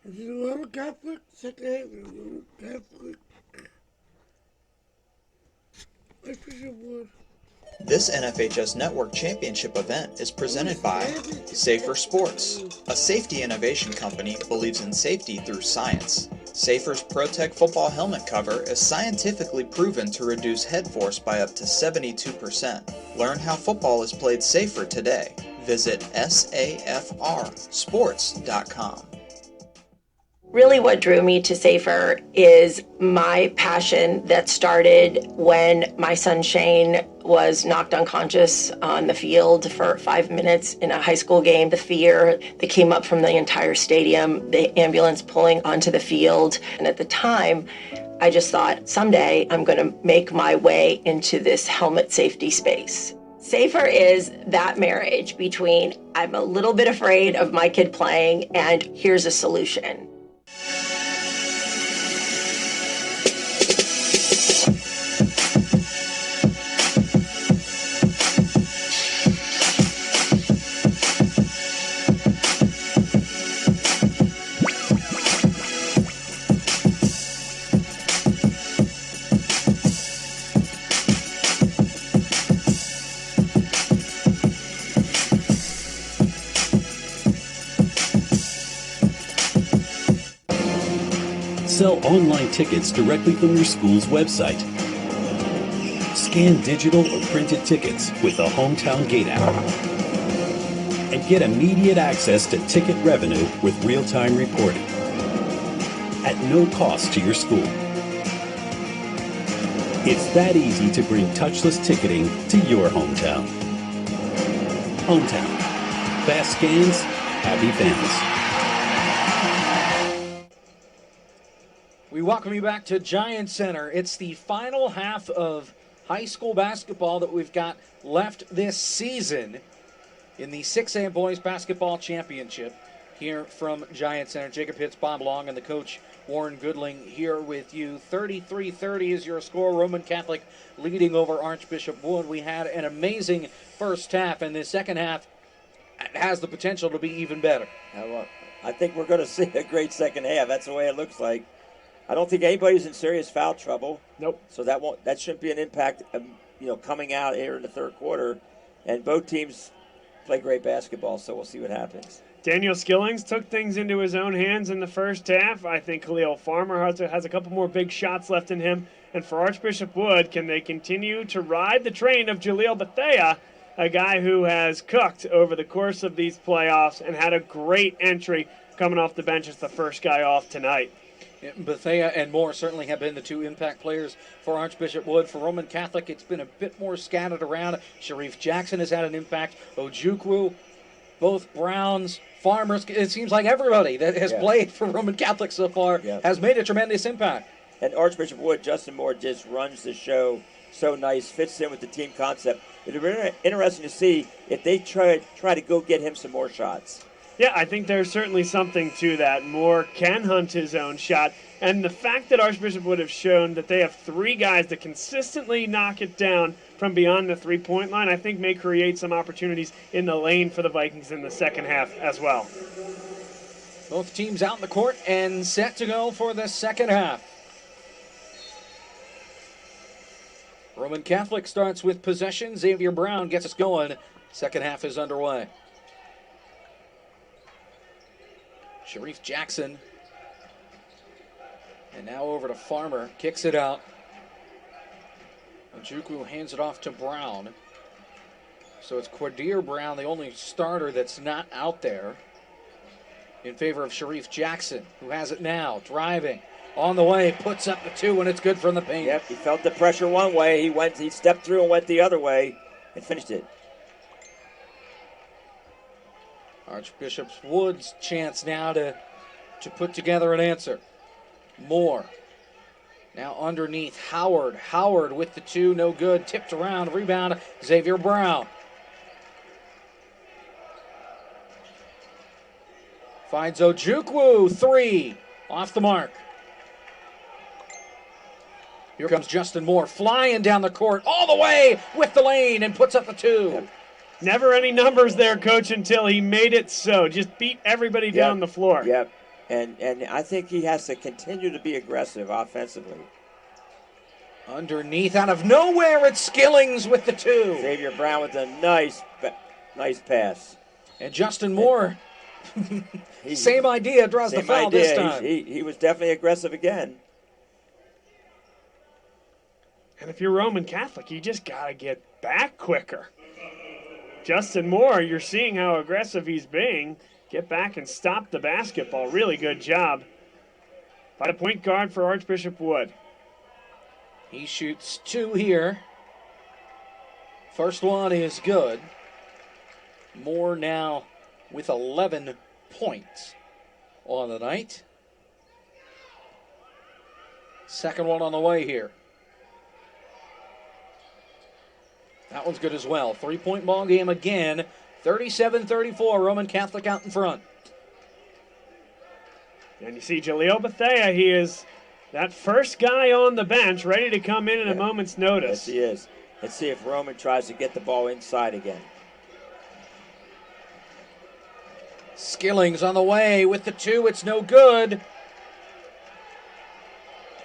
Is it a Roman Catholic? Second half is Roman Catholic. Archbishop Wood. This NFHS Network Championship event is presented by Safer Sports. A safety innovation company believes in safety through science. Safer's ProTech football helmet cover is scientifically proven to reduce head force by up to 72%. Learn how football is played safer today. Visit safrsports.com. Really what drew me to Safer is my passion that started when my son Shane was knocked unconscious on the field for 5 minutes in a high school game. The fear that came up from the entire stadium, the ambulance pulling onto the field. And at the time, I just thought, someday I'm going to make my way into this helmet safety space. Safer is that marriage between I'm a little bit afraid of my kid playing and here's a solution. Sell online tickets directly from your school's website. Scan digital or printed tickets with the Hometown Gate app. And get immediate access to ticket revenue with real-time reporting at no cost to your school. It's that easy to bring touchless ticketing to your hometown. Hometown. Fast scans, happy fans. We welcome you back to Giant Center. It's the final half of high school basketball that we've got left this season in the 6A Boys Basketball Championship here from Giant Center. Jacob Hitz, Bob Long, and the coach Warren Goodling here with you. 33-30 is your score. Roman Catholic leading over Archbishop Wood. We had an amazing first half, and the second half has the potential to be even better. I think we're going to see a great second half. That's the way it looks like. I don't think anybody's in serious foul trouble. Nope. So that shouldn't be an impact, coming out here in the third quarter. And both teams play great basketball, so we'll see what happens. Daniel Skillings took things into his own hands in the first half. I think Khalil Farmer has a couple more big shots left in him. And for Archbishop Wood, can they continue to ride the train of Jaleel Bethea, a guy who has cooked over the course of these playoffs and had a great entry coming off the bench as the first guy off tonight? Bethea and Moore certainly have been the two impact players for Archbishop Wood. For Roman Catholic, it's been a bit more scattered around. Sharif Jackson has had an impact. Ojukwu, both Browns, Farmers. It seems like everybody that has played for Roman Catholic so far has made a tremendous impact. And Archbishop Wood, Justin Moore just runs the show so nice, fits in with the team concept. It'll be interesting to see if they try to go get him some more shots. Yeah, I think there's certainly something to that. Moore can hunt his own shot. And the fact that Archbishop would have shown that they have three guys that consistently knock it down from beyond the three-point line, I think may create some opportunities in the lane for the Vikings in the second half as well. Both teams out in the court and set to go for the second half. Roman Catholic starts with possession. Xavier Brown gets us going. Second half is underway. Sharif Jackson. And now over to Farmer. Kicks it out. Ojukwu hands it off to Brown. So it's Quadir Brown, the only starter that's not out there, in favor of Sharif Jackson, who has it now, driving. On the way, puts up the two, and it's good from the paint. Yep, he felt the pressure one way. He stepped through and went the other way and finished it. Archbishop Wood's chance now to put together an answer. Moore. Now underneath Howard. Howard with the two, no good. Tipped around, rebound, Xavier Brown. Finds Ojukwu, three, off the mark. Here comes Justin Moore, flying down the court, all the way with the lane, and puts up the two. Yep. Never any numbers there, Coach, until he made it so. Just beat everybody down the floor. Yep. And I think he has to continue to be aggressive offensively. Underneath, out of nowhere, it's Skillings with the 2. Xavier Brown with a nice pass. And Justin Moore, same idea, draws the foul this time. He was definitely aggressive again. And if you're Roman Catholic, you just got to get back quicker. Justin Moore, you're seeing how aggressive he's being. Get back and stop the basketball. Really good job by the point guard for Archbishop Wood. He shoots 2 here. First one is good. Moore now with 11 points on the night. Second one on the way here. That one's good as well. 3-point ball game again. 37-34, Roman Catholic out in front. And you see Jaleel Bethea, he is that first guy on the bench ready to come in a moment's notice. Yes, he is. Let's see if Roman tries to get the ball inside again. Skillings on the way with the 2. It's no good.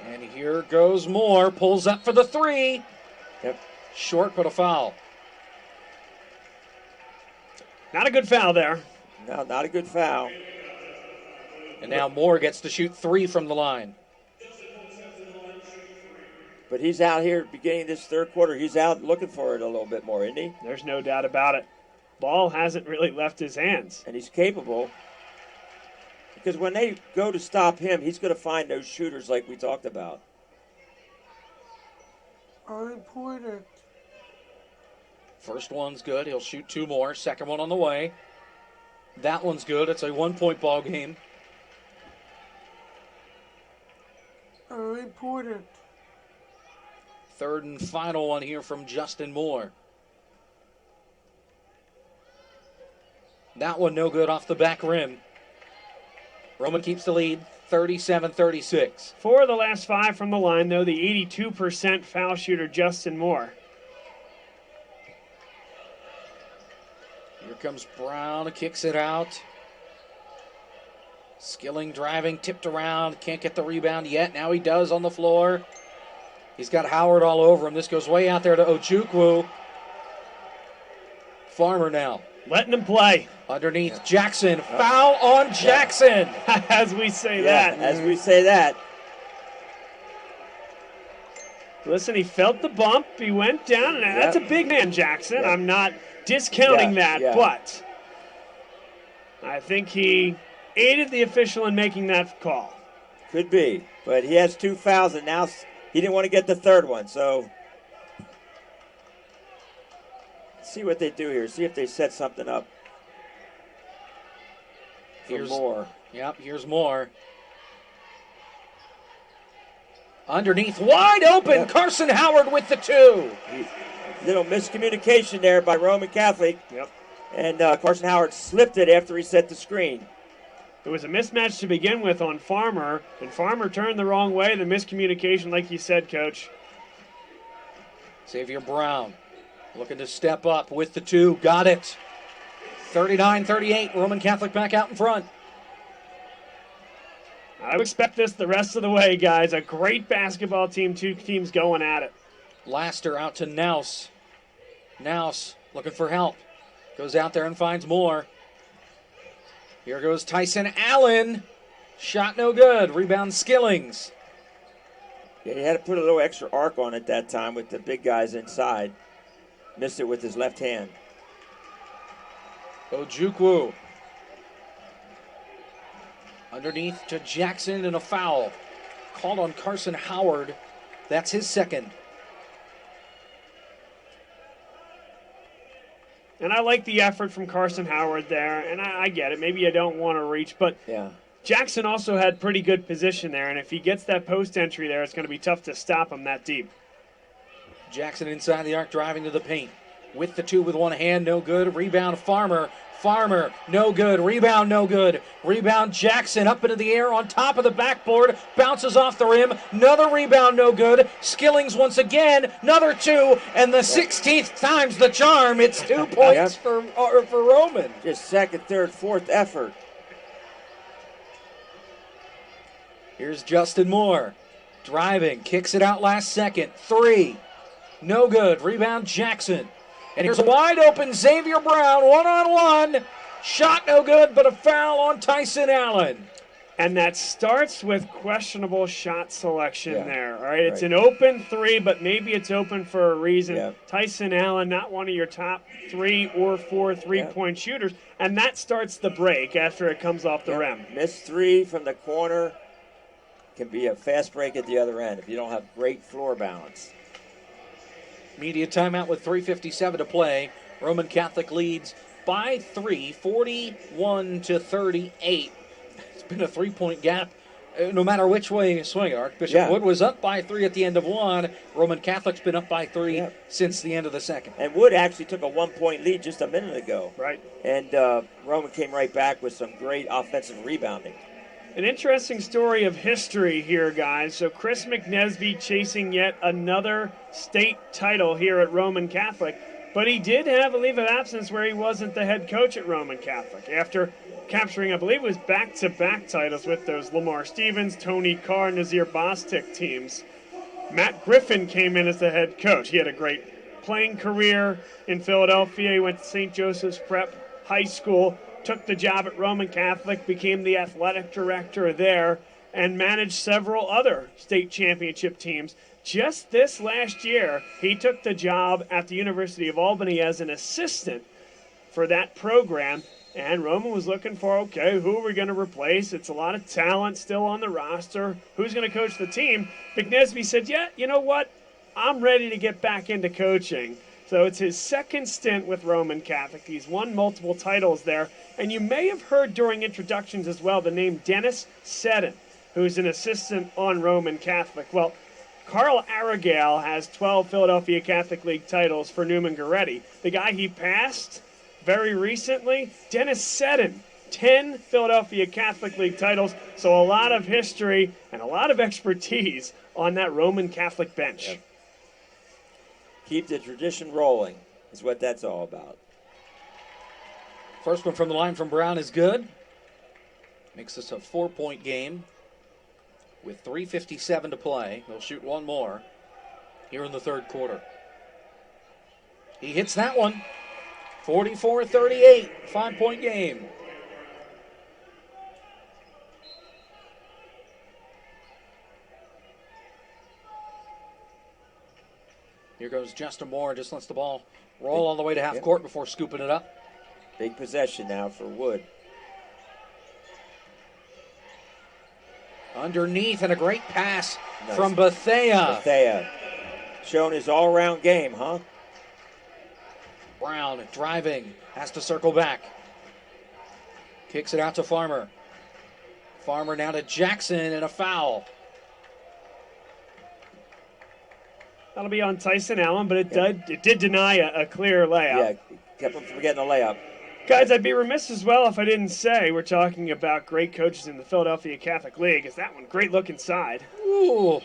And here goes Moore. Pulls up for the 3. Yep. Short, but a foul. Not a good foul there. No, not a good foul. And now Moore gets to shoot 3 from the line. But he's out here beginning this third quarter. He's out looking for it a little bit more, isn't he? There's no doubt about it. Ball hasn't really left his hands. And he's capable. Because when they go to stop him, he's going to find those shooters like we talked about. Unimportant. First one's good. He'll shoot 2 more. Second one on the way. That one's good. It's a 1-point ball game. Unimportant. Third and final one here from Justin Moore. That one no good off the back rim. Roman keeps the lead, 37-36. 4 of the last 5 from the line, though, the 82% foul shooter Justin Moore. Here comes Brown, kicks it out. Skilling driving, tipped around, can't get the rebound yet. Now he does on the floor. He's got Howard all over him. This goes way out there to Ojukwu. Farmer now. Letting him play. Underneath Jackson. Foul on Jackson. As we say that. As we say that. Listen, he felt the bump. He went down, and that's a big man, Jackson. Yep. I'm not discounting that, but I think he aided the official in making that call. Could be, but he has 2 fouls, and now he didn't want to get the third one, so let's see what they do here. See if they set something up for Moore. Yep, here's Moore. Underneath, wide open, Carson Howard with the 2. Little miscommunication there by Roman Catholic. Yep. And Carson Howard slipped it after he set the screen. It was a mismatch to begin with on Farmer, and Farmer turned the wrong way. The miscommunication, like you said, Coach. Xavier Brown looking to step up with the 2. Got it. 39-38, Roman Catholic back out in front. I would expect this the rest of the way, guys. A great basketball team, 2 teams going at it. Laster out to Naus. Naus looking for help. Goes out there and finds Moore. Here goes Tyson Allen. Shot no good. Rebound Skillings. Yeah, he had to put a little extra arc on it that time with the big guys inside. Missed it with his left hand. Ojukwu. Underneath to Jackson and a foul. Called on Carson Howard. That's his second. And I like the effort from Carson Howard there, and I get it. Maybe you don't want to reach, but Jackson also had pretty good position there, and if he gets that post entry there, it's going to be tough to stop him that deep. Jackson inside the arc, driving to the paint. With the 2 with one hand, no good. Rebound Farmer. Farmer, no good. Rebound, no good. Rebound Jackson up into the air on top of the backboard. Bounces off the rim. Another rebound, no good. Skillings once again. Another 2. And the 16th time's the charm. It's 2 points for Roman. Just second, third, fourth effort. Here's Justin Moore. Driving, kicks it out last second. 3. No good. Rebound Jackson. And here's a wide open Xavier Brown, one-on-one. Shot no good, but a foul on Tyson Allen. And that starts with questionable shot selection there. All right, it's Right. an open 3, but maybe it's open for a reason. Yeah. Tyson Allen, not one of your top 3 or 4 three-point shooters, and that starts the break after it comes off the rim. Missed 3 from the corner can be a fast break at the other end if you don't have great floor balance. Media timeout with 3:57 to play. Roman Catholic leads by 3, 41-38. It's been a 3-point gap no matter which way you swing it. Archbishop Wood was up by 3 at the end of 1. Roman Catholic's been up by 3 since the end of the second. And Wood actually took a 1-point lead just a minute ago. Right. And Roman came right back with some great offensive rebounding. An interesting story of history here, guys. So Chris McNesby chasing yet another state title here at Roman Catholic, but he did have a leave of absence where he wasn't the head coach at Roman Catholic after capturing, I believe it was back-to-back titles with those Lamar Stevens, Tony Carr, Nazir Bostic teams. Matt Griffin came in as the head coach. He had a great playing career in Philadelphia. He went to St. Joseph's Prep High School, took the job at Roman Catholic, became the athletic director there, and managed several other state championship teams. Just this last year, he took the job at the University of Albany as an assistant for that program, and Roman was looking for, okay, who are we going to replace? It's a lot of talent still on the roster. Who's going to coach the team? McNesby said, yeah, you know what? I'm ready to get back into coaching. So it's his second stint with Roman Catholic. He's won multiple titles there. And you may have heard during introductions as well the name Dennis Seddon, who's an assistant on Roman Catholic. Well, Carl Aragale has 12 Philadelphia Catholic League titles for Newman Goretti. The guy he passed very recently, Dennis Seddon, 10 Philadelphia Catholic League titles. So a lot of history and a lot of expertise on that Roman Catholic bench. Yep. Keep the tradition rolling is what that's all about. First one from the line from Brown is good. Makes this a 4-point game with 3:57 to play. They'll shoot one more here in the third quarter. He hits that one. 44-38, 5-point game. Here goes Justin Moore, just lets the ball roll all the way to half court before scooping it up. Big possession now for Wood. Underneath, and a great pass from Bethea. Bethea showing his all-around game, huh? Brown driving, has to circle back. Kicks it out to Farmer. Farmer now to Jackson, and a foul. That'll be on Tyson Allen, but it did deny a clear layup. Yeah, kept him from getting a layup. Guys, I'd be remiss as well if I didn't say we're talking about great coaches in the Philadelphia Catholic League. Is that one great look inside? Ooh,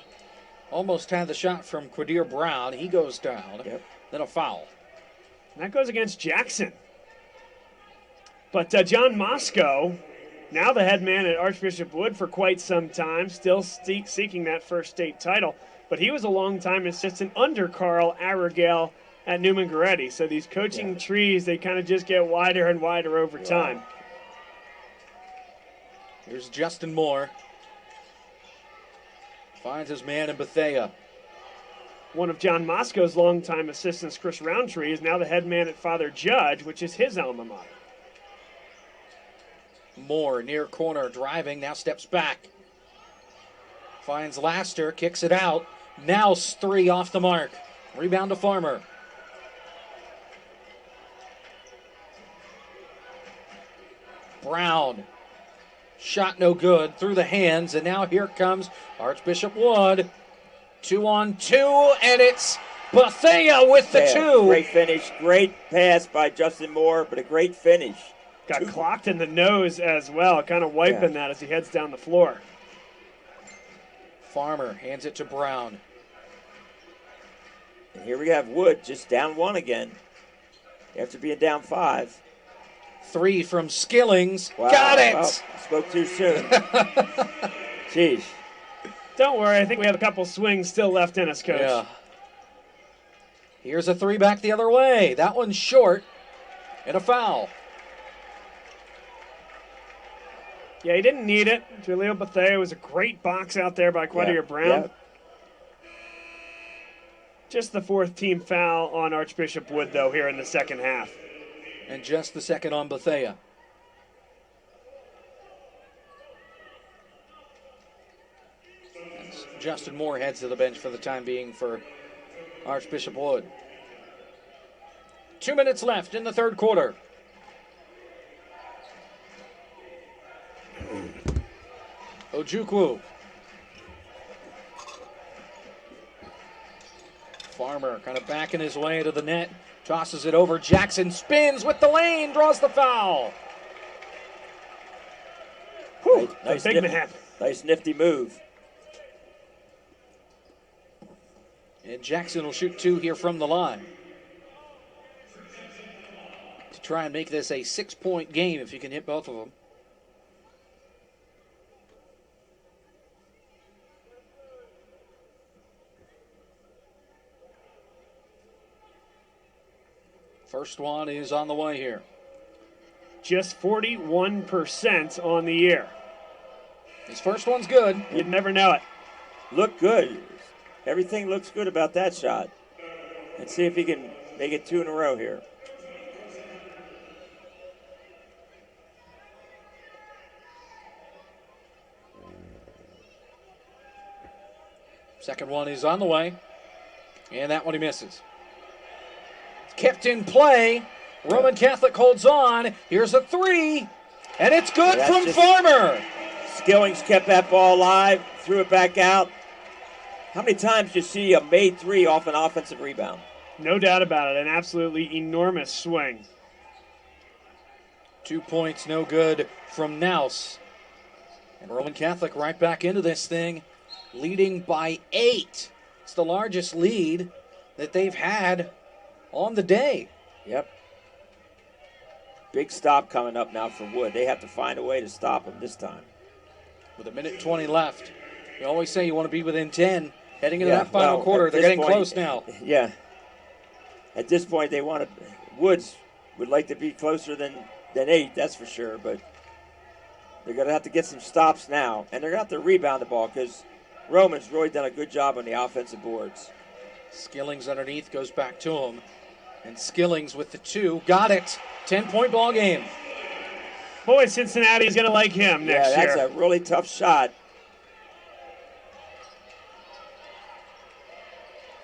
almost had the shot from Quadir Brown. He goes down. Yep. Then a foul. And that goes against Jackson. But John Moscow, now the head man at Archbishop Wood for quite some time, still seeking that first state title. But he was a long-time assistant under Carl Aragale at Newman Goretti. So these coaching trees, they kind of just get wider and wider over time. Here's Justin Moore. Finds his man in Bethea. One of John Moscow's longtime assistants, Chris Roundtree, is now the head man at Father Judge, which is his alma mater. Moore near corner, driving, now steps back. Finds Laster, kicks it out. Now 3 off the mark. Rebound to Farmer. Brown. Shot no good, through the hands, and now here comes Archbishop Wood. 2-on-2, and it's Bethea with the 2. Great finish, great pass by Justin Moore, but a great finish. Got clocked in the nose as well, kind of wiping that as he heads down the floor. Farmer hands it to Brown. And here we have Wood just down 1 again after being down 5. 3 from Skillings. Wow. Got it! Oh, spoke too soon. Jeez. Don't worry, I think we have a couple swings still left in us, Coach. Yeah. Here's a 3 back the other way. That one's short and a foul. Yeah, he didn't need it. Jaleel Bethea was a great box out there by Quadir Brown. Yep. Just the 4th team foul on Archbishop Wood, though, here in the second half. And just the second on Bethea. Justin Moore heads to the bench for the time being for Archbishop Wood. 2 minutes left in the third quarter. Ojukwu. Farmer kind of backing his way to the net. Tosses it over. Jackson spins with the lane. Draws the foul. Whew, Nice, big man. nice nifty move. And Jackson will shoot 2 here from the line. To try and make this a 6-point game if you can hit both of them. First one is on the way here. Just 41% on the year. His first one's good. You'd never know it. Look good. Everything looks good about that shot. Let's see if he can make it 2 in a row here. Second one is on the way. And that one he misses. Kept in play. Roman Catholic holds on. Here's a 3. And it's good from Farmer. Skillings kept that ball alive, threw it back out. How many times do you see a made 3 off an offensive rebound? No doubt about it. An absolutely enormous swing. 2 points, no good from Naus. And Roman Catholic right back into this thing, leading by 8. It's the largest lead that they've had on the day. Yep. Big stop coming up now for Wood. They have to find a way to stop him this time. With 1:20 left. You always say you want to be within 10. Heading into that final quarter, they're getting close now. Yeah. At this point, they want to. Woods would like to be closer than 8, that's for sure. But they're going to have to get some stops now. And they're going to have to rebound the ball because Roman's really done a good job on the offensive boards. Skillings underneath goes back to him. And Skillings with the 2. Got it. 10-point ball game. Boy, Cincinnati's going to like him next year. Yeah, that's a really tough shot.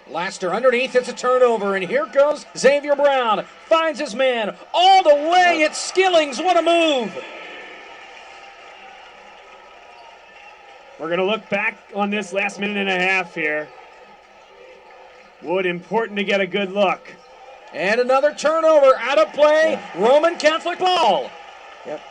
Laster underneath, it's a turnover, and here goes Xavier Brown. Finds his man all the way. It's Skillings. What a move. We're going to look back on this last minute and a half here. Wood, important to get a good look. And another turnover out of play. Yeah. Roman Catholic ball. Yep.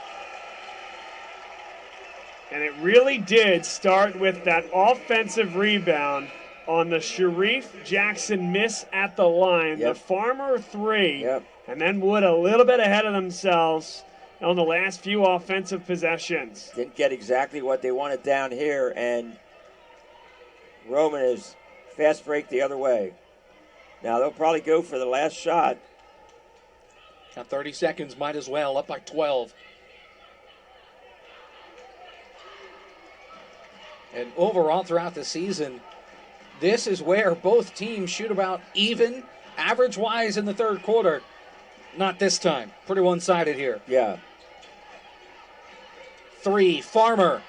And it really did start with that offensive rebound on the Sharif Jackson miss at the line. Yep. The Farmer 3. Yep. And then Wood a little bit ahead of themselves on the last few offensive possessions. Didn't get exactly what they wanted down here, and Roman is fast break the other way. Now they'll probably go for the last shot. Got 30 seconds, might as well, up by 12. And overall throughout the season, this is where both teams shoot about even, average-wise in the third quarter. Not this time. Pretty one-sided here. Yeah. 3, Farmer,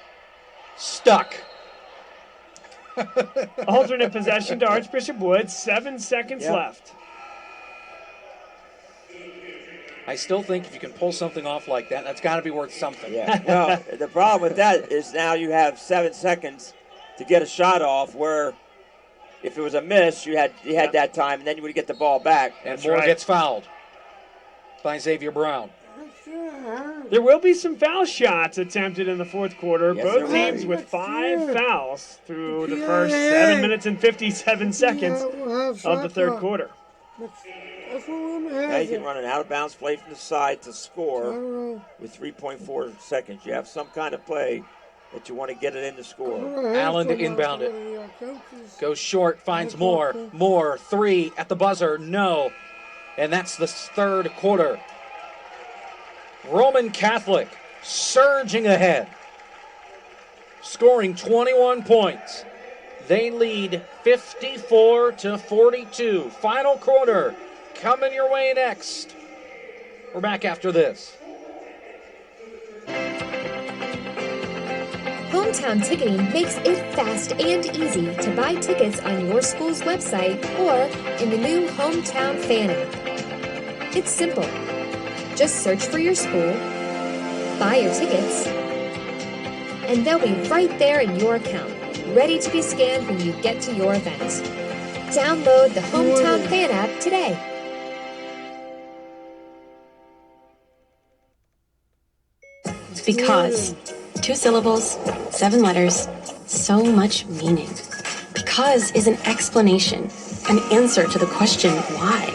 stuck. Alternate possession to Archbishop Wood. 7 seconds left. I still think if you can pull something off like that, that's got to be worth something. Yeah. Well, the problem with that is now you have 7 seconds to get a shot off, where if it was a miss, you had that time, and then you would get the ball back. And Moore gets fouled by Xavier Brown. There will be some foul shots attempted in the fourth quarter. Yes, Both there teams will. with 5 fouls through the first 7 minutes and 57 seconds of the third quarter. Now you can run an out-of-bounds play from the side to score with 3.4 seconds. You have some kind of play that you want to get it in the score. Allen to inbound it. Goes short, finds Moore. Moore, 3 at the buzzer, no. And that's the third quarter. Roman Catholic surging ahead, scoring 21 points. They lead 54-42. Final quarter coming your way next. We're back after this. Hometown Ticketing makes it fast and easy to buy tickets on your school's website or in the new Hometown Fan app. It's simple. Just search for your school, buy your tickets, and they'll be right there in your account, ready to be scanned when you get to your event. Download the Hometown Fan app today. Because. 2 syllables, 7 letters, so much meaning. Because is an explanation, an answer to the question why.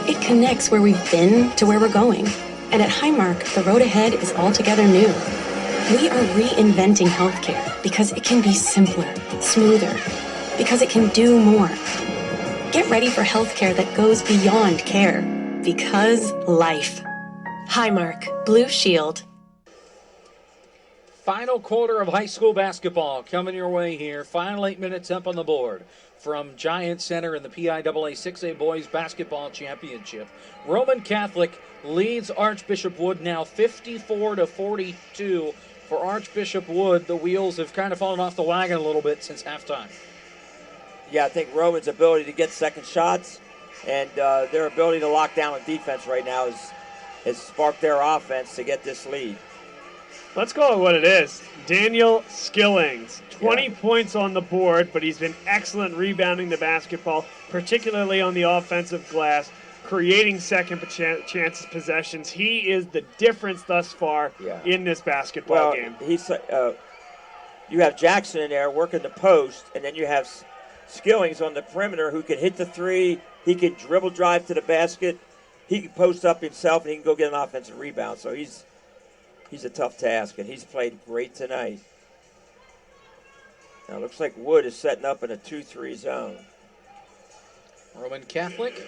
It connects where we've been to where we're going. And at Highmark, the road ahead is altogether new. We are reinventing healthcare because it can be simpler, smoother, because it can do more. Get ready for healthcare that goes beyond care. Because life. Highmark, Blue Shield. Final quarter of high school basketball coming your way here. Final 8 minutes up on the board from Giant Center in the PIAA 6A Boys Basketball Championship. Roman Catholic leads Archbishop Wood now 54-42. For Archbishop Wood, the wheels have kind of fallen off the wagon a little bit since halftime. Yeah, I think Roman's ability to get second shots and their ability to lock down on defense right now has sparked their offense to get this lead. Let's call it what it is. Daniel Skillings, 20 points on the board, but he's been excellent rebounding the basketball, particularly on the offensive glass, creating second chances possessions. He is the difference thus far in this basketball game. He's you have Jackson in there working the post, and then you have Skillings on the perimeter who can hit the three. He can dribble drive to the basket. He can post up himself, and he can go get an offensive rebound. So he's a tough task, and he's played great tonight. Now, it looks like Wood is setting up in a 2-3 zone. Roman Catholic,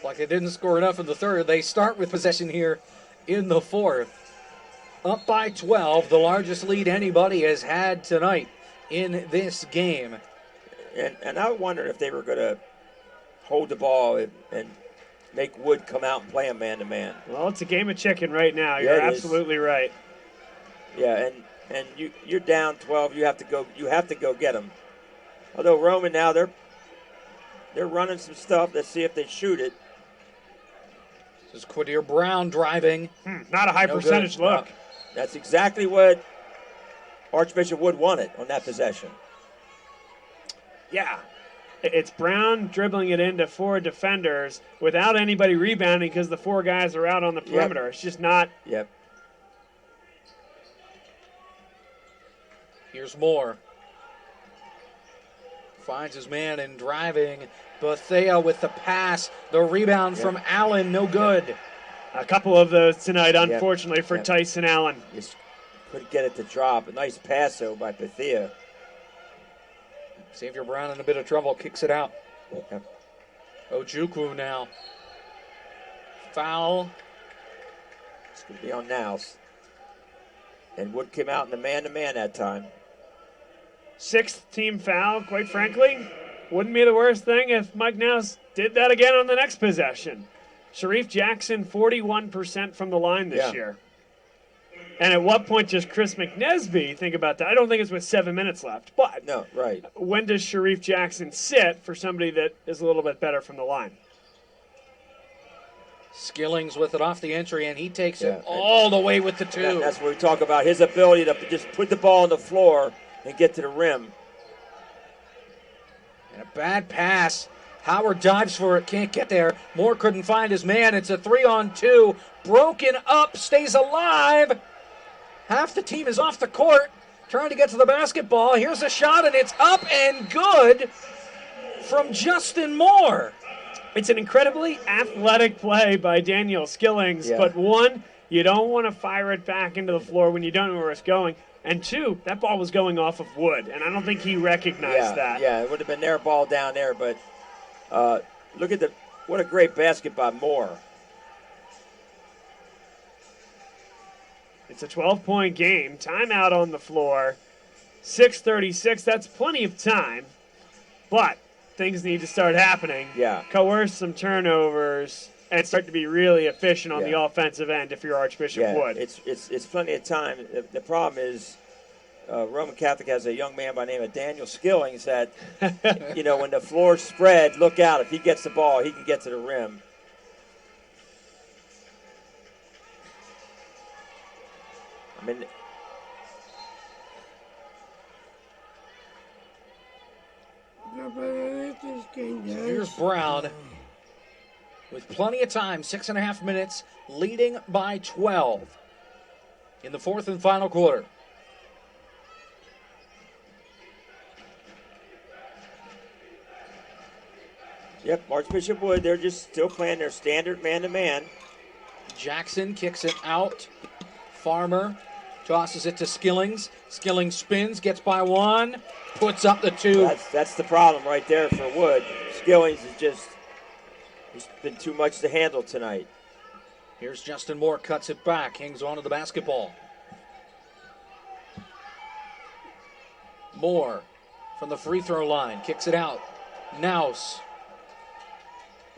like they didn't score enough in the third, they start with possession here in the fourth. Up by 12, the largest lead anybody has had tonight in this game. And I wondered if they were going to hold the ball and make Wood come out and play him man-to-man. Well, it's a game of chicken right now. You're absolutely right. Yeah, and you're down 12. You have to go get them. Although Roman now they're running some stuff. Let's see if they shoot it. This is Quadir Brown driving. Not a high percentage look. No, that's exactly what Archbishop Wood wanted on that possession. Yeah. It's Brown dribbling it into 4 defenders without anybody rebounding because the 4 guys are out on the perimeter. Yep. It's just not. Yep. Here's Moore. Finds his man and driving. Bethea with the pass. The rebound from Allen, no good. A couple of those tonight, unfortunately, for Tyson Allen. Just couldn't get it to drop. A nice pass, though, by Bethea. Xavier Brown in a bit of trouble, kicks it out. Yep. Ojukwu now. Foul. It's going to be on Nouse. And Wood came out in the man-to-man that time. 6th team foul, quite frankly. Wouldn't be the worst thing if Mike Nouse did that again on the next possession. Sharif Jackson, 41% from the line this year. And at what point does Chris McNesby think about that? I don't think it's with 7 minutes left. But no, right. When does Sharif Jackson sit for somebody that is a little bit better from the line? Skillings with it off the entry, and he takes it all the way with the 2. That's what we talk about, his ability to just put the ball on the floor and get to the rim. And a bad pass. Howard dives for it, can't get there. Moore couldn't find his man. It's a 3-on-2. Broken up, stays alive. Half the team is off the court, trying to get to the basketball. Here's a shot, and it's up and good from Justin Moore. It's an incredibly athletic play by Daniel Skillings, but one, you don't want to fire it back into the floor when you don't know where it's going. And 2, that ball was going off of Wood, and I don't think he recognized that. Yeah, it would have been their ball down there, but look at what a great basket by Moore. It's a 12-point game. Timeout on the floor. 6:36. That's plenty of time, but things need to start happening. Yeah. Coerce some turnovers and start to be really efficient on the offensive end if you're Archbishop Wood. It's plenty of time. The problem is Roman Catholic has a young man by the name of Daniel Skillings that, when the floor's spread, look out. If he gets the ball, he can get to the rim. I mean, Here's Brown with plenty of time, 6.5 minutes, leading by 12 in the fourth and final quarter. Yep, Archbishop Wood, they're just still playing their standard man-to-man. Jackson kicks it out. Farmer tosses it to Skillings. Skillings spins, gets by 1, puts up the 2. That's the problem right there for Wood. Skillings he's been too much to handle tonight. Here's Justin Moore, cuts it back, hangs on to the basketball. Moore from the free throw line, kicks it out. Naus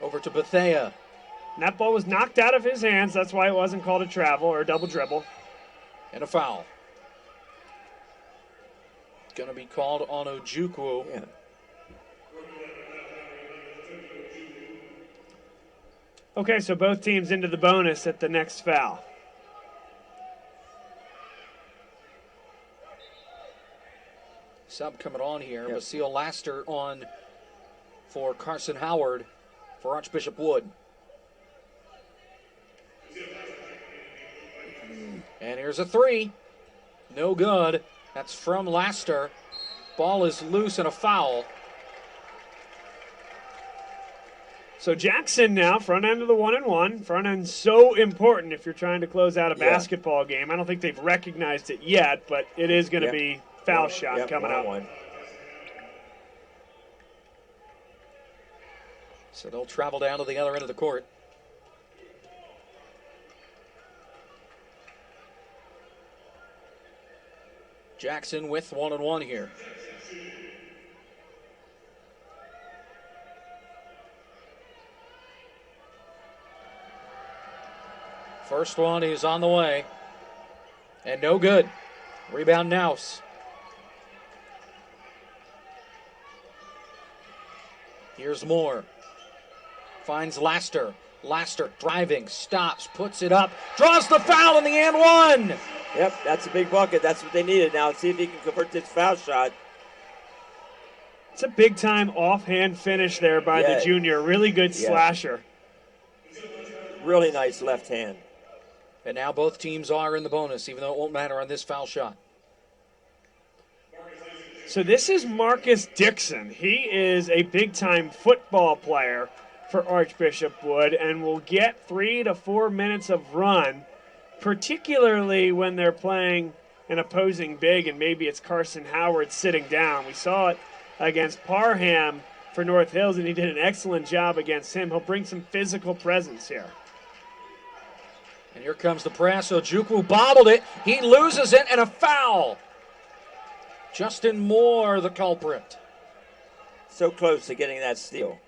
over to Bethea. And that ball was knocked out of his hands. That's why it wasn't called a travel or a double dribble. And a foul. Going to be called on Ojukwu. Yeah. Okay, so both teams into the bonus at the next foul. Sub coming on here. Basile Laster on for Carson Howard for Archbishop Wood. And here's a 3. No good. That's from Laster. Ball is loose and a foul. So Jackson now, front end of the 1-and-1. Front end so important if you're trying to close out a basketball game. I don't think they've recognized it yet, but it is going to be foul shot coming up. So they'll travel down to the other end of the court. Jackson with 1-and-1 here. First one is on the way. And no good. Rebound Naus. Here's Moore. Finds Laster. Laster driving, stops, puts it up, draws the foul in the and 1. Yep, that's a big bucket. That's what they needed. Now let's see if he can convert this foul shot. It's a big-time offhand finish there by the junior. Really good slasher. Really nice left hand. And now both teams are in the bonus, even though it won't matter on this foul shot. So this is Marcus Dixon. He is a big-time football player for Archbishop Wood and will get 3 to 4 minutes of run, particularly when they're playing an opposing big and maybe it's Carson Howard sitting down. We saw it against Parham for North Hills, and he did an excellent job against him. He'll bring some physical presence here. And here comes the press. Ojukwu bobbled it. He loses it, and a foul. Justin Moore, the culprit. So close to getting that steal.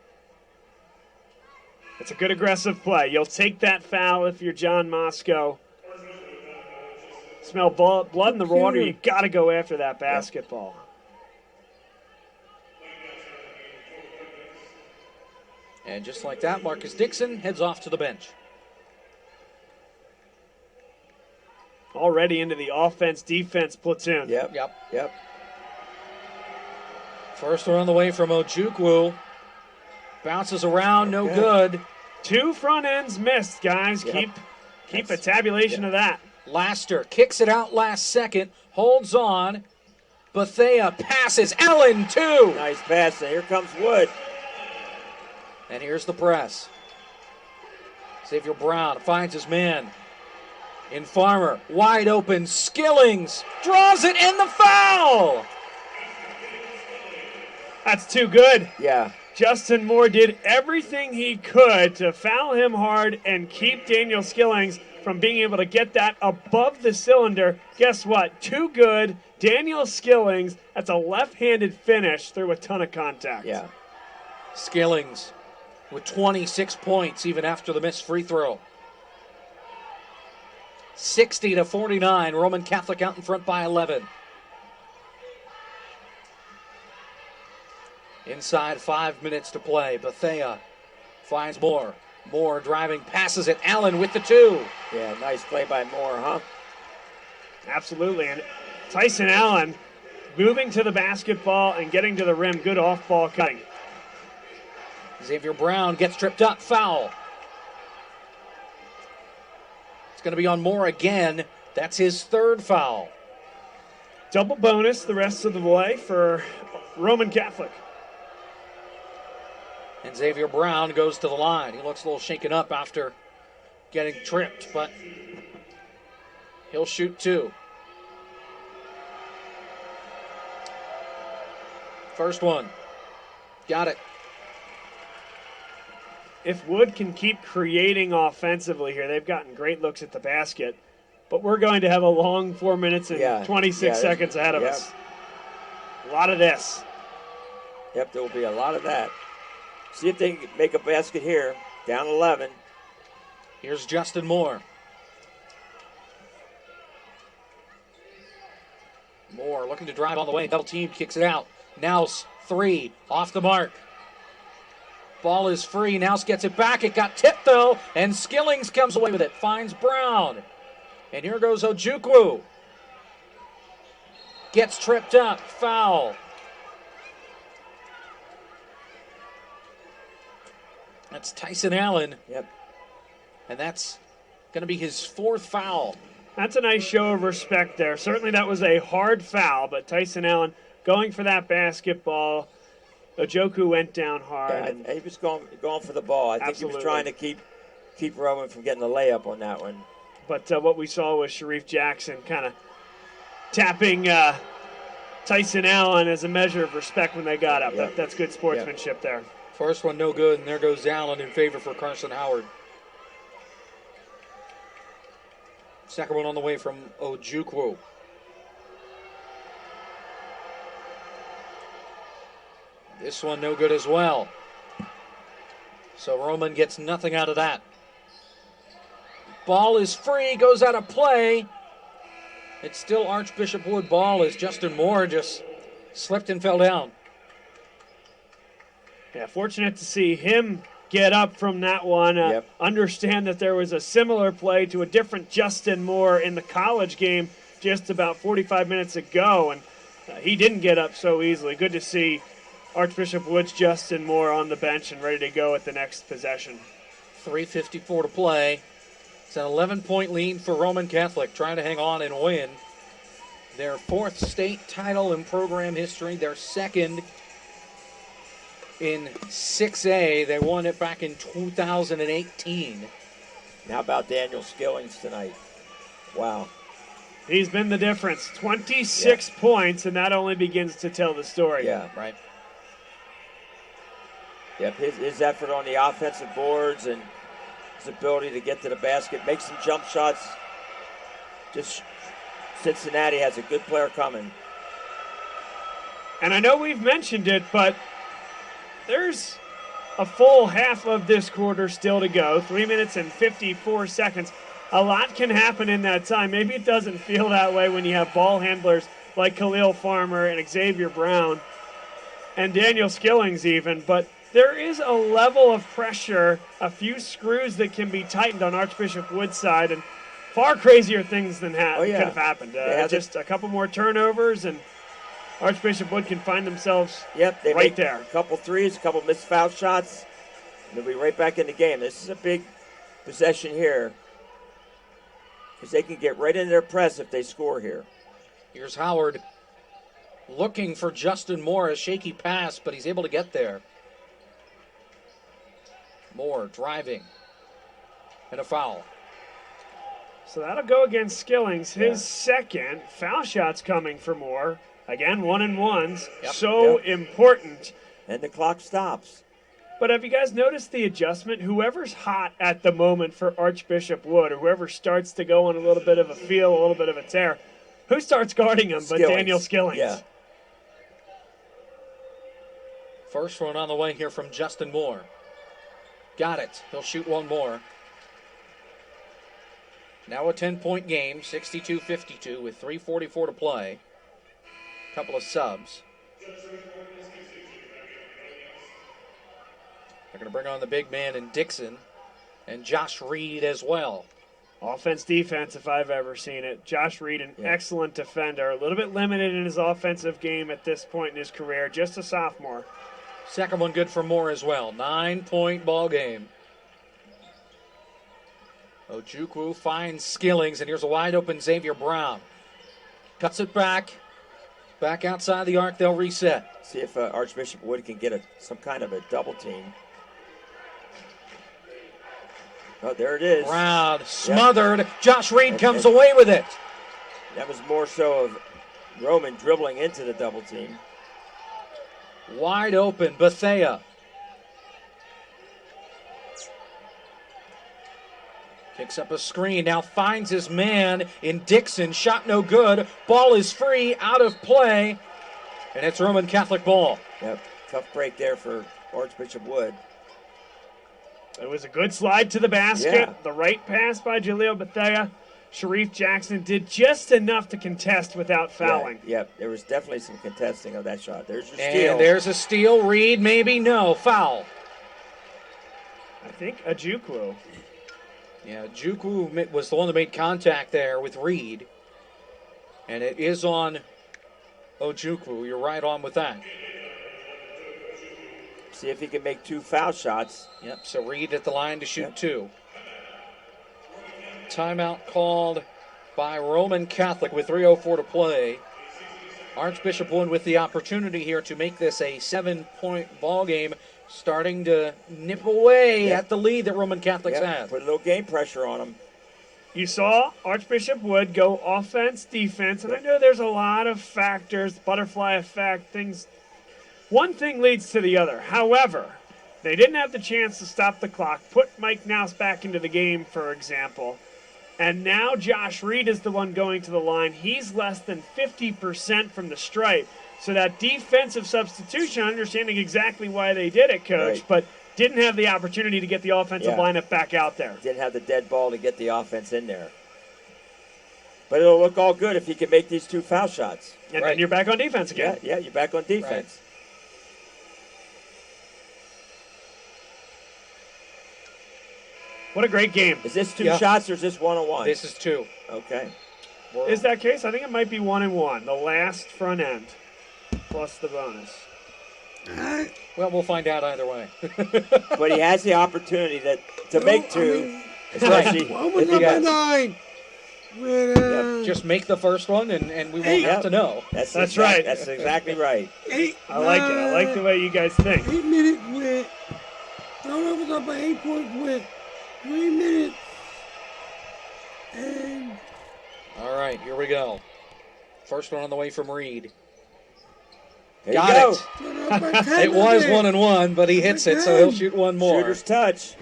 It's a good aggressive play. You'll take that foul if you're John Moscow. Smell blood in the water, you got to go after that basketball. And just like that, Marcus Dixon heads off to the bench. Already into the offense-defense platoon. Yep. First one on the way from Ojukwu. Bounces around, no good. 2 front ends missed, guys. Keep a tabulation of that. Laster kicks it out last second, holds on. Bethea passes. Allen, 2. Nice pass, and here comes Wood. And here's the press. Xavier Brown finds his man. In Farmer, wide open, Skillings draws it and the foul! That's too good. Yeah. Justin Moore did everything he could to foul him hard and keep Daniel Skillings from being able to get that above the cylinder. Guess what? Too good. Daniel Skillings, that's a left-handed finish through a ton of contact. Yeah. Skillings with 26 points even after the missed free throw. 60-49, Roman Catholic out in front by 11. Inside 5 minutes to play. Bethea finds Moore. Moore driving, passes it. Allen with the 2. Yeah, nice play by Moore, huh? Absolutely. And Tyson Allen moving to the basketball and getting to the rim. Good off-ball cutting. Xavier Brown gets tripped up. Foul. It's going to be on Moore again. That's his 3rd foul. Double bonus the rest of the way for Roman Catholic. And Xavier Brown goes to the line. He looks a little shaken up after getting tripped, but he'll shoot 2. First one. Got it. If Wood can keep creating offensively here, they've gotten great looks at the basket, but we're going to have a long 4 minutes and 26 seconds ahead of us. A lot of this. Yep, there will be a lot of that. See if they can make a basket here. Down 11. Here's Justin Moore. Moore looking to drive on the way. Double team, kicks it out. Nouse, 3, off the mark. Ball is free. Nouse gets it back. It got tipped, though, and Skillings comes away with it. Finds Brown. And here goes Ojukwu. Gets tripped up. Foul. That's Tyson Allen. Yep. And that's going to be his 4th foul. That's a nice show of respect there. Certainly that was a hard foul, but Tyson Allen going for that basketball. Ojukwu went down hard. Yeah, he was going for the ball. I think he was trying to keep Roman from getting the layup on that one. But what we saw was Sharif Jackson kind of tapping Tyson Allen as a measure of respect when they got up. Yep. That's good sportsmanship there. First one no good, and there goes Allen in favor for Carson Howard. Second one on the way from Ojukwu. This one no good as well. So Roman gets nothing out of that. Ball is free, goes out of play. It's still Archbishop Wood ball as Justin Moore just slipped and fell down. Yeah, fortunate to see him get up from that one. Understand that there was a similar play to a different Justin Moore in the college game just about 45 minutes ago, and he didn't get up so easily. Good to see Archbishop Wood's Justin Moore on the bench and ready to go at the next possession. 3:54 to play. It's an 11-point lead for Roman Catholic, trying to hang on and win their 4th state title in program history, their 2nd in 6A. They won it back in 2018. How about Daniel Skillings tonight? Wow. He's been the difference. 26 points, and that only begins to tell the story. Yeah. Right. Yep, his effort on the offensive boards and his ability to get to the basket, make some jump shots. Just Cincinnati has a good player coming. And I know we've mentioned it, but there's a full half of this quarter still to go. 3 minutes and 54 seconds. A lot can happen in that time. Maybe it doesn't feel that way when you have ball handlers like Khalil Farmer and Xavier Brown and Daniel Skillings even, but there is a level of pressure, a few screws that can be tightened on Archbishop Wood's side, and far crazier things than could have happened. Just a couple more turnovers, and Archbishop Wood can find themselves they right there. A couple threes, a couple missed foul shots, and they'll be right back in the game. This is a big possession here because they can get right into their press if they score here. Here's Howard looking for Justin Moore, a shaky pass, but he's able to get there. Moore driving, and a foul. So that'll go against Skillings. His second. Foul shots coming for Moore. Again, 1-and-1s. Yep. So important. And the clock stops. But have you guys noticed the adjustment? Whoever's hot at the moment for Archbishop Wood, or whoever starts to go on a little bit of a feel, a little bit of a tear, who starts guarding him but Daniel Skillings? Yeah. First one on the way here from Justin Moore. Got it. He'll shoot one more. Now a 10-point game, 62-52 with 3:44 to play. Couple of subs. They're going to bring on the big man in Dixon and Josh Reed as well. Offense, defense, if I've ever seen it. Josh Reed, an excellent defender. A little bit limited in his offensive game at this point in his career. Just a sophomore. Second one good for Moore as well. 9-point ball game. Ojukwu finds Skillings, and here's a wide open Xavier Brown. Cuts it back. Back outside the arc, they'll reset. See if Archbishop Wood can get some kind of a double team. Oh, there it is. Brown smothered. Josh Reed comes away with it. That was more so of Roman dribbling into the double team. Wide open, Bethea. Picks up a screen, now finds his man in Dixon. Shot no good. Ball is free, out of play, and it's Roman Catholic ball. Yep, tough break there for Archbishop Wood. It was a good slide to the basket. Yeah. The right pass by Jaleel Bethea. Sharif Jackson did just enough to contest without fouling. Yep, there was definitely some contesting of that shot. There's your steal. And there's a steal. Reed, maybe, no. Foul. I think Ojukwu. Yeah, Ojukwu was the one that made contact there with Reed. And it is on Ojukwu. You're right on with that. See if he can make 2 foul shots. Yep, so Reed at the line to shoot 2. Timeout called by Roman Catholic with 3:04 to play. Archbishop Wood with the opportunity here to make this a 7-point ball game, starting to nip away at the lead that Roman Catholics had. Put a little game pressure on him. You saw Archbishop Wood go offense, defense, and I know there's a lot of factors, butterfly effect, things. One thing leads to the other. However, they didn't have the chance to stop the clock, put Mike Nouse back into the game, for example. And now Josh Reed is the one going to the line. He's less than 50% from the stripe. So that defensive substitution, understanding exactly why they did it, Coach, but didn't have the opportunity to get the offensive lineup back out there. Didn't have the dead ball to get the offense in there. But it'll look all good if he can make these 2 foul shots. And then you're back on defense again. Yeah, you're back on defense. What a great game. Is this 2 shots or is this 1-on-1? This is 2. Okay. Is that case? I think it might be 1-and-1. The last front end plus the bonus. Well, we'll find out either way. But he has the opportunity to make 2. Especially if he got 9. Just make the first one, and we won't have to know. That's right. That's exactly right. I like it. I like the way you guys think. 8 minutes with. Turnovers up by 8 points with 3 minutes. And. All right, here we go. First one on the way from Reed. There Got you go. it. It was 1-and-1, but he hits it, so he'll shoot one more. Shooter's touch.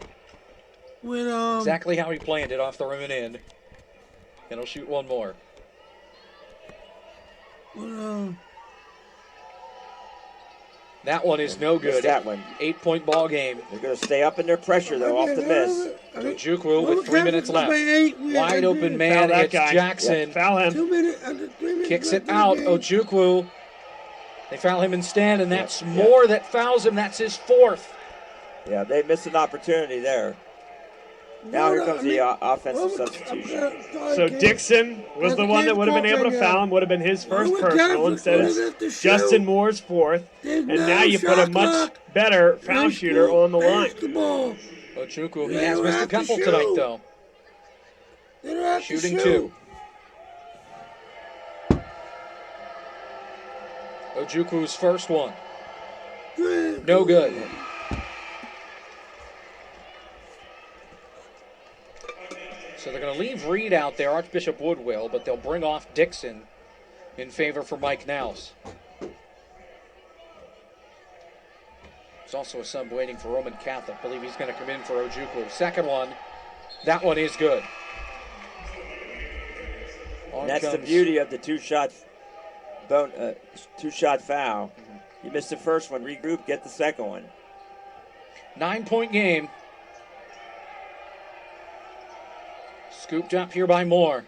Exactly how he planned it, off the rim and in. And he'll shoot one more. That one is no good. Missed that one. 8-point ball game. They're going to stay up in their pressure, though, off the miss. Ojukwu with 3 minutes left. Wide open man, it's Jackson. Foul him. 2 minutes, under 3 minutes. Kicks it out. Ojukwu. They foul him instead, and that's Moore that fouls him. That's his 4th. Yeah, they missed an opportunity there. Now here comes the offensive substitution. So Dixon was the one that would have been able to foul him, would have been his first personal. Instead it's Justin Moore's 4th. And now you put a much better foul shooter on the line. Ojukwu, he has missed a couple tonight, though. Shooting 2. Ojukwu's first one. No good. So they're going to leave Reed out there. Archbishop Wood will, but they'll bring off Dixon in favor for Mike Nouse. There's also a sub waiting for Roman Catholic. I believe he's going to come in for Ojukwu. Second one. That one is good. That's the beauty of the two-shot foul. You missed the first one. Regroup, get the second one. 9-point game. Scooped up here by Moore.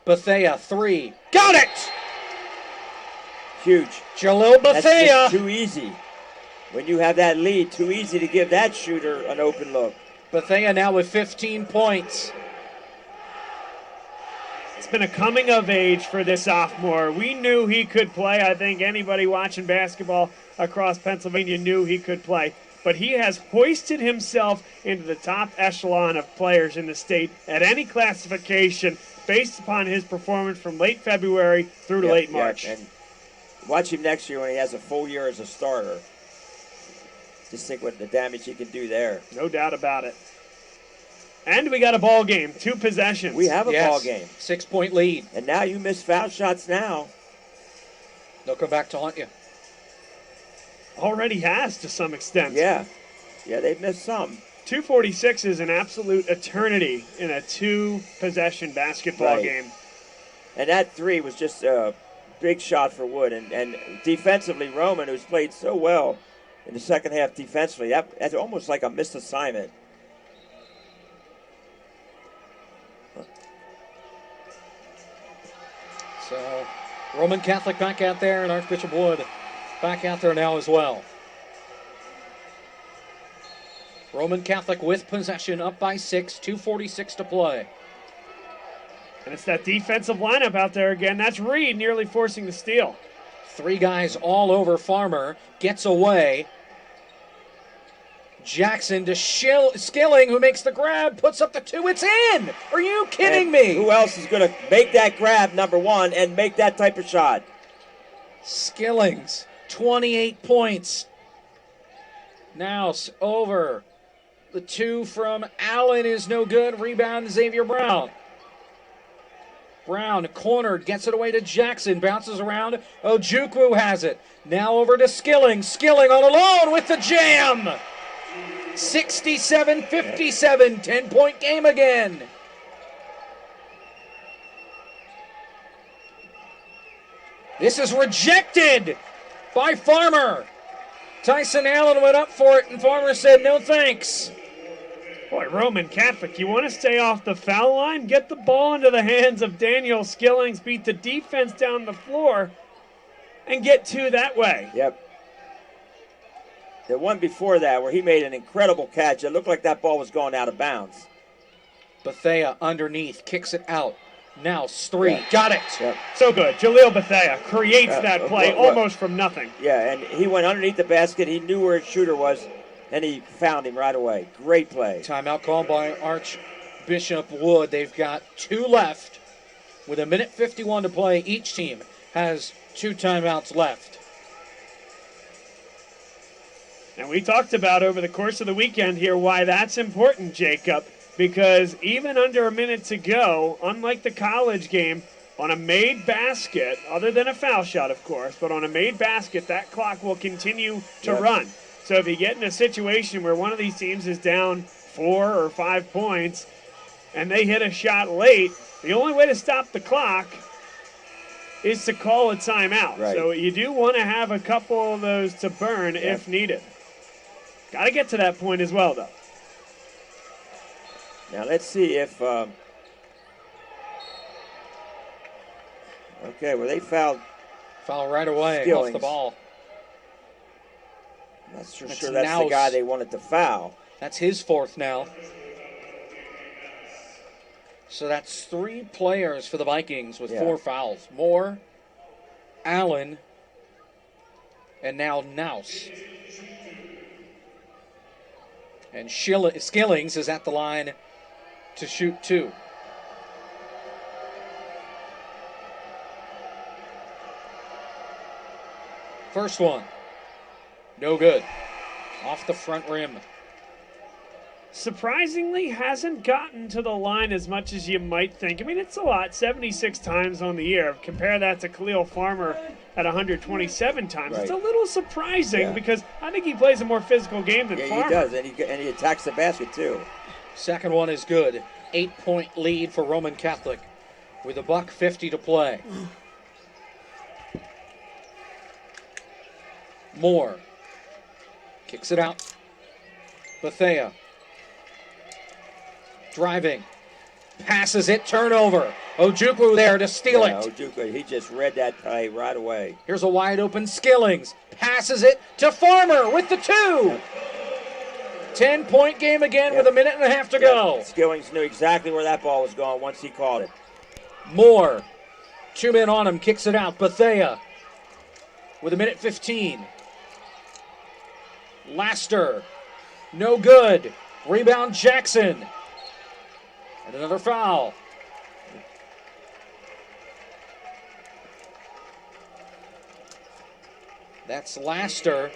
Bethea, 3. Got it! Huge. Jalil That's Bethea. just too easy. When you have that lead, too easy to give that shooter an open look. Bethea now with 15 points. It's been a coming of age for this sophomore. We knew he could play. I think anybody watching basketball across Pennsylvania knew he could play. But he has hoisted himself into the top echelon of players in the state at any classification based upon his performance from late February through to late March. And watch him next year when he has a full year as a starter. Just think what the damage he can do there. No doubt about it. And we got a ball game, 2 possessions. We have a ball game. 6-point lead. And now you miss foul shots now. They'll come back to haunt you. Already has to some extent. Yeah, they've missed some. 2:46 is an absolute eternity in a 2-possession basketball game. And that 3 was just a big shot for Wood. And defensively, Roman, who's played so well in the second half defensively, that's almost like a missed assignment. So Roman Catholic back out there and Archbishop Wood back out there now as well. Roman Catholic with possession, up by 6, 2:46 to play. And it's that defensive lineup out there again. That's Reed nearly forcing the steal. 3 guys all over Farmer. Gets away. Jackson to Skilling, who makes the grab, puts up the 2. It's in! Are you kidding me? Who else is going to make that grab, number 1, and make that type of shot? Skillings, 28 points. Now over. The 2 from Allen is no good. Rebound, Xavier Brown. Brown cornered, gets it away to Jackson, bounces around. Ojukwu has it. Now over to Skilling. Skilling on alone with the jam. 67-57, 10-point game again. This is rejected by Farmer. Tyson Allen went up for it, and Farmer said no thanks. Boy, Roman Catholic, you want to stay off the foul line? Get the ball into the hands of Daniel Skillings, beat the defense down the floor, and get 2 that way. Yep. The one before that where he made an incredible catch, it looked like that ball was going out of bounds. Bethea underneath, kicks it out. Now 3, got it. Yep. So good. Jaleel Bethea creates that play almost from nothing. Yeah, and he went underneath the basket. He knew where his shooter was, and he found him right away. Great play. Timeout called by Archbishop Wood. They've got 2 left. With 1:51 to play, each team has 2 timeouts left. And we talked about over the course of the weekend here why that's important, Jacob, because even under a minute to go, unlike the college game, on a made basket, other than a foul shot, of course, but on a made basket, that clock will continue to run. So if you get in a situation where one of these teams is down 4 or 5 points and they hit a shot late, the only way to stop the clock is to call a timeout. Right. So you do want to have a couple of those to burn if needed. Got to get to that point as well, though. Now let's see if okay, well they fouled. Foul right away Skillings. off the ball. I'm not sure That's that's Nouse. the guy they wanted to foul. That's his 4th now. So that's 3 players for the Vikings with 4 fouls. Moore, Allen, and now Nouse. And Skillings is at the line to shoot 2. First one. No good. Off the front rim. surprisingly hasn't gotten to the line as much as you might think. I mean, it's a lot, 76 times on the year. Compare that to Khalil Farmer at 127 times. Right. It's a little surprising Yeah. because I think he plays a more physical game than Farmer. He does, and he attacks the basket too. Second one is good. 8-point lead for Roman Catholic with $1:50 to play. Moore kicks it out. Bethea driving, passes it, turnover. Ojukwu there to steal it. Ojukwu, he just read that play right away. Here's a wide open Skillings. Passes it to Farmer with the 2. 10-point game again with 1.5 minutes to go. Skillings knew exactly where that ball was going once he caught it. Moore, 2 men on him, kicks it out. Bethea with 1:15. Laster, no good. Rebound Jackson. And another foul. That's Laster.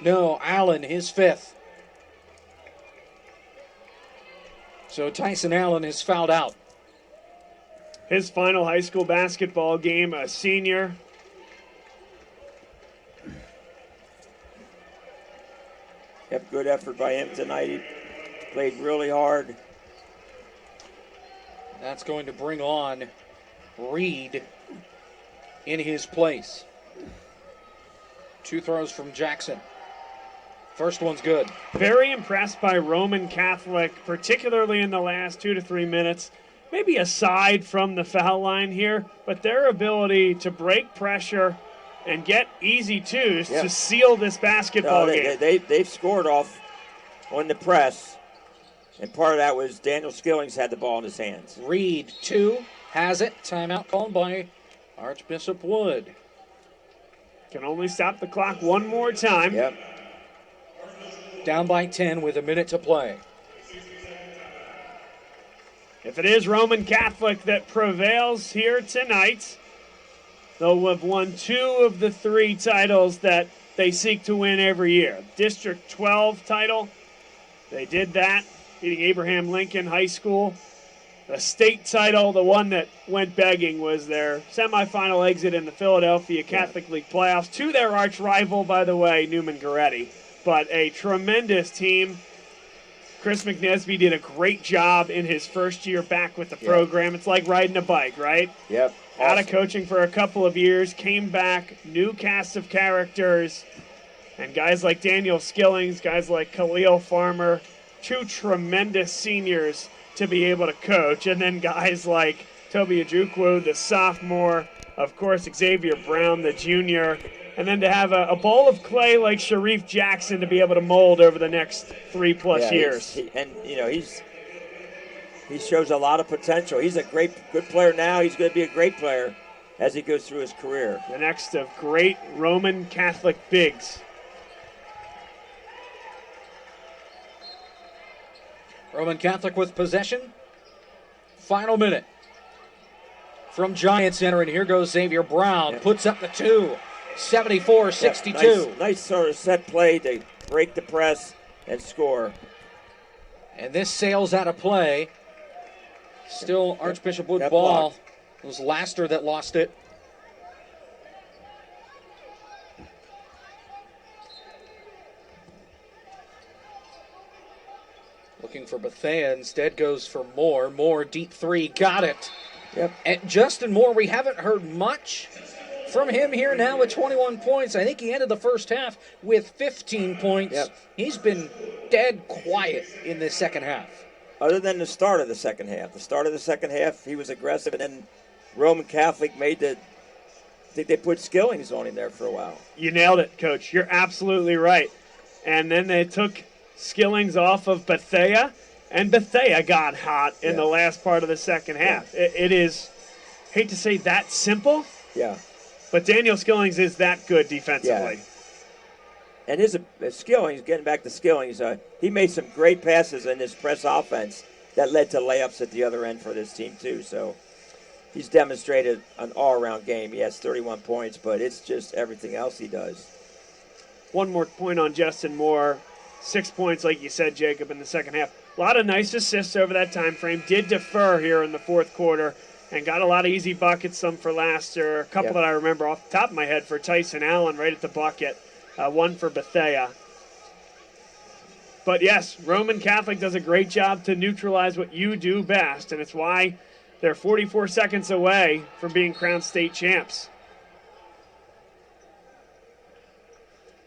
No, Allen, his 5th. So Tyson Allen is fouled out. His final high school basketball game, a senior. Yep, good effort by him tonight. He played really hard. That's going to bring on Reed in his place. 2 throws from Jackson. First one's good. Very impressed by Roman Catholic, particularly in the last 2 to 3 minutes. Maybe aside from the foul line here, but their ability to break pressure and get easy twos to seal this basketball game. They've scored off on the press, and part of that was Daniel Skillings had the ball in his hands. Reed, 2, has it. Timeout called by Archbishop Wood. Can only stop the clock one more time. Yep. Down by 10 with 1 minute to play. If it is Roman Catholic that prevails here tonight, they'll have won 2 of the 3 titles that they seek to win every year. District 12 title, they did that, beating Abraham Lincoln High School. The state title, the one that went begging, was their semifinal exit in the Philadelphia Catholic League playoffs to their arch rival, by the way, Newman Goretti. But a tremendous team. Chris McNesby did a great job in his first year back with the program. It's like riding a bike, right? Yep. Out of coaching for a couple of years, came back, new cast of characters, and guys like Daniel Skillings, guys like Khalil Farmer, 2 tremendous seniors to be able to coach, and then guys like Toby Ojukwu, the sophomore, of course Xavier Brown, the junior, and then to have a bowl of clay like Sharif Jackson to be able to mold over the next 3+ years. He shows a lot of potential. He's a good player now. He's going to be a great player as he goes through his career. The next of great Roman Catholic bigs. Roman Catholic with possession. Final minute from Giant Center, and here goes Xavier Brown. Puts up the 2. 74-62. Nice sort of set play to break the press and score. And this sails out of play. Still Archbishop Wood ball. Blocked. It was Laster that lost it. Looking for Bethea, instead goes for Moore. Moore, deep 3, got it. Yep. And Justin Moore, we haven't heard much from him here now with 21 points. I think he ended the first half with 15 points. Yep. He's been dead quiet in the second half. Other than the start of the second half. The start of the second half, he was aggressive, and then Roman Catholic I think they put Skillings on him there for a while. You nailed it, Coach. You're absolutely right. And then they took Skillings off of Bethea, and Bethea got hot in the last part of the second half. It is, hate to say that simple, but Daniel Skillings is that good defensively. And his Skillings, getting back to Skillings, he made some great passes in his press offense that led to layups at the other end for this team too. So he's demonstrated an all-around game. He has 31 points, but it's just everything else he does. One more point on Justin Moore. 6 points, like you said, Jacob, in the second half. A lot of nice assists over that time frame. Did defer here in the fourth quarter and got a lot of easy buckets, some for Laster, a couple that I remember off the top of my head for Tyson Allen right at the bucket, one for Bethea. But yes, Roman Catholic does a great job to neutralize what you do best, and it's why they're 44 seconds away from being crowned state champs.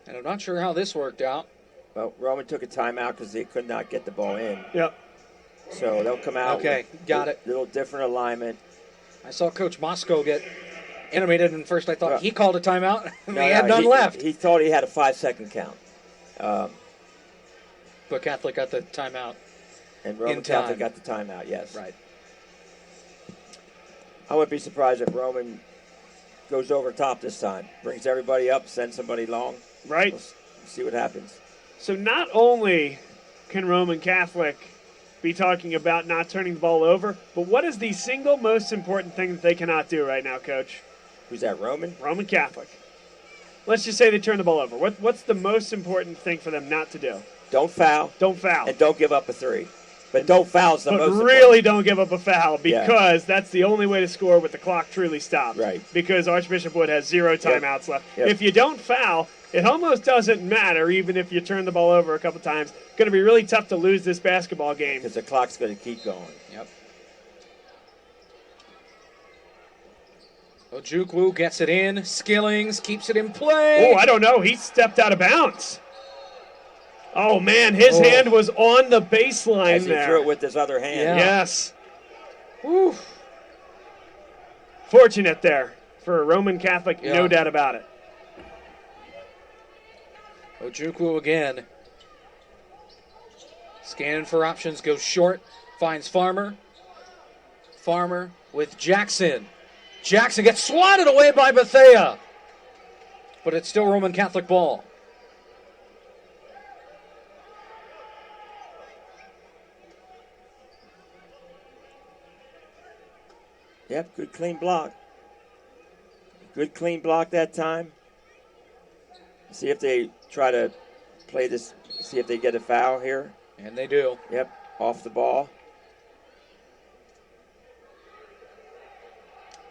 And I'm not sure how this worked out. Well, Roman took a timeout because they could not get the ball in. Yep. So they'll come out. Okay, got it. A little different alignment. I saw Coach Moscow get animated, and first I thought he called a timeout. He had none he, left. He thought he had a 5-second count. But Catholic got the timeout. And Roman Catholic got the timeout, yes. Right. I wouldn't be surprised if Roman goes over top this time. Brings everybody up, sends somebody long. Right. We'll see what happens. So not only can Roman Catholic be talking about not turning the ball over, but what is the single most important thing that they cannot do right now, Coach? Who's that, Roman? Roman Catholic. Let's just say they turn the ball over. What's the most important thing for them not to do? Don't foul. Don't foul. And don't give up a three. But don't foul is the most important. But really don't give up a foul because that's the only way to score with the clock truly stopped. Right. Because Archbishop Wood has 0 timeouts left. Yep. If you don't foul, it almost doesn't matter even if you turn the ball over a couple times. It's going to be really tough to lose this basketball game. Because the clock's going to keep going. Yep. Ojukwu gets it in. Skillings keeps it in play. Oh, I don't know. He stepped out of bounds. Oh, man, his hand was on the baseline as he there. threw it with his other hand. Yeah. Yes. Whew. Fortunate there for a Roman Catholic, no doubt about it. Ojukwu again. Scanning for options, goes short, finds Farmer. Farmer with Jackson. Jackson gets swatted away by Bethea. But it's still Roman Catholic ball. Yep, good clean block. Good clean block that time. See if they try to play this, see if they get a foul here. And they do. Yep, off the ball.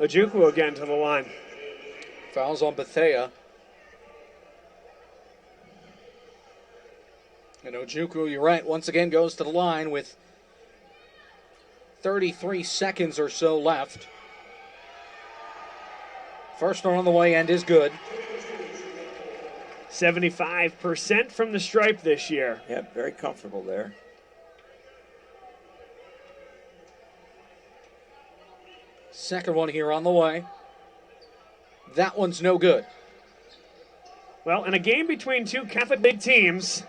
Ojukwu again to the line. Fouls on Bethea. And Ojukwu, you're right, once again goes to the line with 33 seconds or so left. First one on the way and is good. 75% from the stripe this year. Yep, very comfortable there. Second one here on the way. That one's no good. Well, in a game between two Catholic League teams,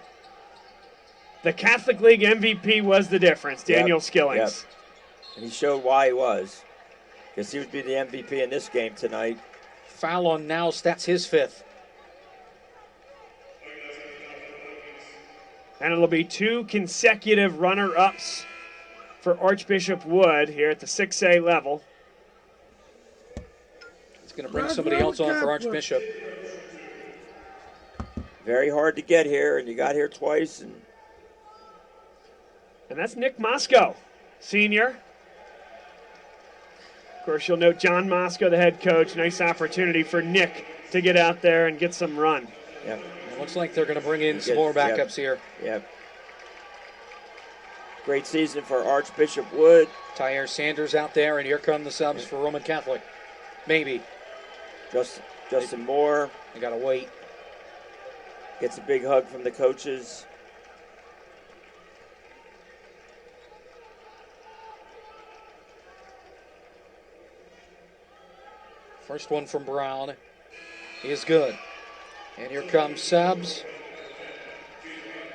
the Catholic League MVP was the difference, Daniel Skillings. Yep. And he showed why he was. Because he would be the MVP in this game tonight. Foul on Naust, that's his fifth. And it'll be 2 consecutive runner-ups for Archbishop Wood here at the 6A level. It's going to bring somebody else on for Archbishop. Very hard to get here, and you got here twice. And that's Nick Moscow, senior. Of course, you'll note John Moscow, the head coach. Nice opportunity for Nick to get out there and get some run. Yep. It looks like they're going to bring in some more backups here. Yep. Great season for Archbishop Wood. Tyre Sanders out there, and here come the subs for Roman Catholic. Maybe. Justin Moore. They got to wait. Gets a big hug from the coaches. First one from Brown is good. And here comes subs.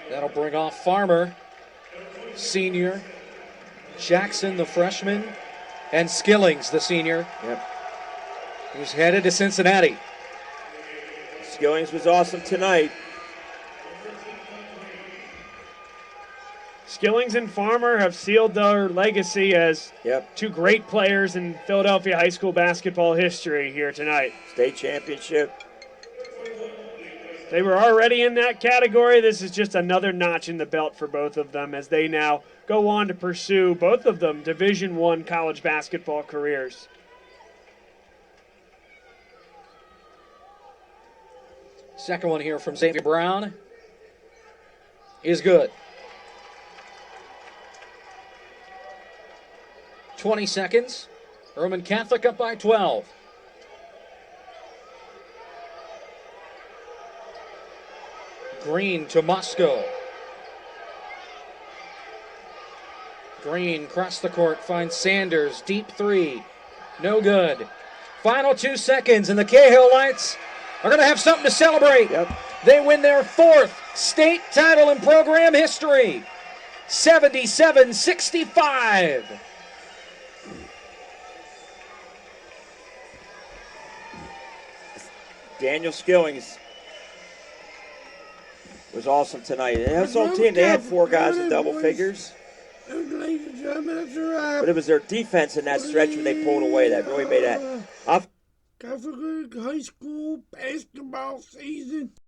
That'll bring off Farmer, senior, Jackson, the freshman, and Skillings, the senior, who's headed to Cincinnati. Skillings was awesome tonight. Skillings and Farmer have sealed their legacy as two great players in Philadelphia high school basketball history here tonight. State championship. They were already in that category. This is just another notch in the belt for both of them as they now go on to pursue, both of them, Division I college basketball careers. Second one here from Xavier Brown is good. 20 seconds. Roman Catholic up by 12. Green to Moscow. Green across the court finds Sanders. Deep three. No good. Final 2 seconds, and the Cahill Lights are going to have something to celebrate. Yep. They win their 4th state title in program history. 77-65. Daniel Skillings was awesome tonight. And his whole team, they had 4 guys in double figures. But it was their defense in that stretch when they pulled away that really made that. Catholic high school basketball season